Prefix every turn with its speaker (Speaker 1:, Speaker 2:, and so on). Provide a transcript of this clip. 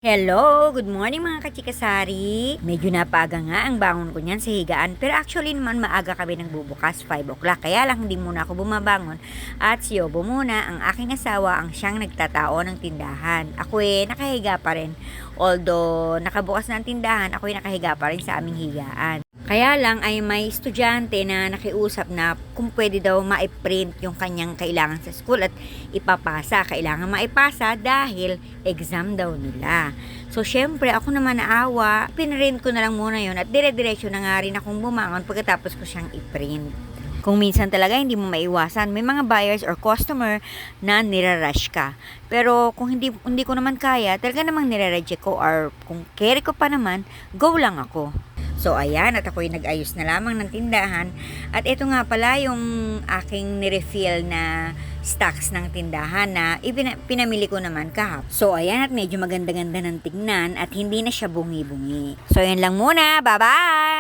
Speaker 1: Hello! Good morning mga kachikasari! Medyo napaga nga ang bangon ko niyan sa higaan pero actually naman maaga kami nang bubukas 5 o'clock kaya lang hindi muna ako bumabangon at si Yobo muna ang aking asawa ang siyang nagtatao ng tindahan. Ako nakahiga pa rin. Although nakabukas na ang tindahan, ako nakahiga pa rin sa aming higaan. Kaya lang ay may estudyante na nakiusap na kung pwede daw ma-print yung kanyang kailangan sa school at ipapasa. Kailangan maipasa dahil exam daw nila. So syempre ako naman naawa, pinrint ko na lang muna yun at dire-diretso na nga rin akong bumangon pagkatapos ko siyang i-print. Kung minsan talaga hindi mo maiwasan, may mga buyers or customer na nirarush ka. Pero kung hindi ko naman kaya, talaga namang nire-reject ko or kung carry ko pa naman, go lang ako. So ayan, at ako'y nag-ayos na lamang ng tindahan. At ito nga pala yung aking nirefill na stocks ng tindahan na pinamili ko naman kahapon. So ayan, at medyo maganda-ganda ng tignan at hindi na siya bungi-bungi. So yan lang muna, bye-bye!